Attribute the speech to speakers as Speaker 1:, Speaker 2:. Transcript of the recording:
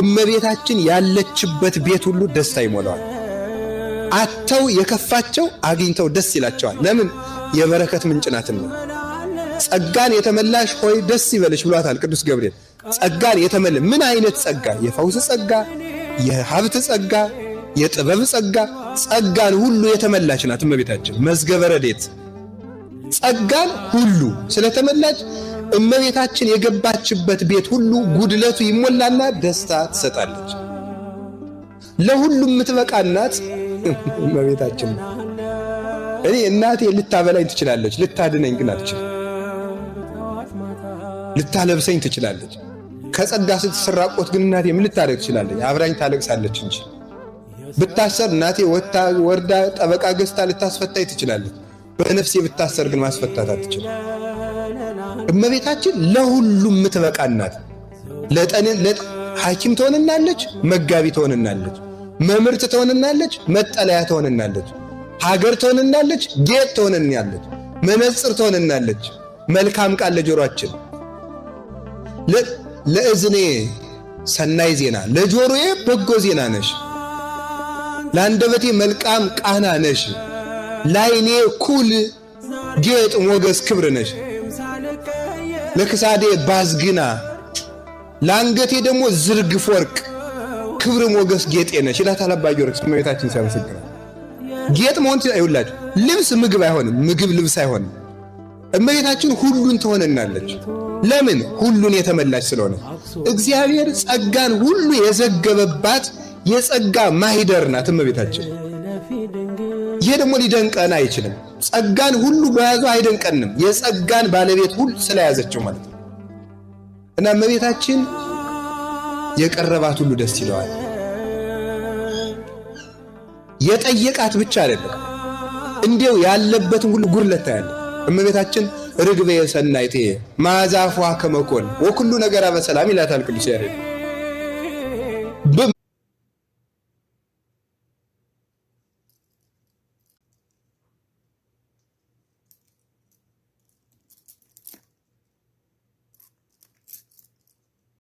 Speaker 1: እመቤታችን ያለችበት ቤት ሁሉ ደስታ ይሞላዋል። አተው የከፋቸው አግኝተው ደስ ይላቸዋል። ለምን? የበረከት ምንጭ ናትና። ጸጋን የተመላሽ ሆይ ደስ ይበልሽ ብሏታል ቅዱስ ገብርኤል። ጸጋን የተመለ ምን አይነት ጸጋ? የፈውስ ጸጋ፣ የሀብት ጸጋ፣ የጥበብ ጸጋ፣ ጸጋን ሁሉ የተመላች ናት እመቤታችን። መዝገበ ረድኤት ጸጋን ሁሉ ስለተመላች እመቤታችን የገባችበት ቤት ሁሉ ጉድለቱ ይሞላና ደስታ ትሰጣለች። ለሁሉም የምትበቃ እናት እመቤታችን። እኔ እናቴ ልታበላኝ ትችላለች፣ ልታድነኝ ግን አትችልም። ልታለብሰኝ ትችላለች። ከጸጋ ስትሰራቆት ግን እናቴ ምን ልታደርግ ትችላለች? አብራኝ ታለቅሳለች እንጂ። ብታሰር እናቴ ወርዳ ጠበቃ ገዝታ ልታስፈታኝ ትችላለች። በነፍሴ ብታሰር ግን ማስፈታት አትችልም። እመቤታችን ለሁሉም የምትበቃ እናት። ሐኪም ትሆንናለች፣ መጋቢ ትሆንናለች፣ መምህርት ትሆንናለች፣ መጠለያ ትሆንናለች፣ ሀገር ትሆንናለች፣ ጌጥ ትሆንናለች፣ መነጽር ትሆንናለች፣ መልካም ቃል ለጆሮአችን፣ ለእዝኔ ሰናይ ዜና፣ ለጆሮዬ በጎ ዜና ነሽ፣ ለአንደበቴ መልካም ቃና ነሽ፣ ለዓይኔ ኩል ጌጥ ሞገስ ክብር ነሽ፣ ለክሳዴ ባዝግና፣ ለአንገቴ ደግሞ ዝርግፍ ወርቅ ክብር ሞገስ ጌጤ ነሽ ይላታል አባ ጊዮርጊስ እመቤታችን ሲያመሰግናት። ጌጥ መሆን ይውላችሁ። ልብስ ምግብ አይሆንም፣ ምግብ ልብስ አይሆንም። እመቤታችን ሁሉን ትሆንናለች። ለምን? ሁሉን የተመላች ስለሆነ። እግዚአብሔር ጸጋን ሁሉ የዘገበባት የጸጋ ማህደር ናት እመቤታችን። ይሄ ደግሞ ሊደንቀን አይችልም። ጸጋን ሁሉ በያዙ አይደንቀንም፣ የጸጋን ባለቤት ሁሉ ስለያዘችው ማለት ነው። እና እመቤታችን የቀረባት ሁሉ ደስ ይለዋል። የጠየቃት ብቻ አይደለም፣ እንዲው ያለበትን ሁሉ ጉድለት ታያለ። እመቤታችን ርግቤ ሰናይቴ ማዛፏ ከመኮን ወኩሉ ነገር በሰላም ይላታል ቅዱስ ያሬድ።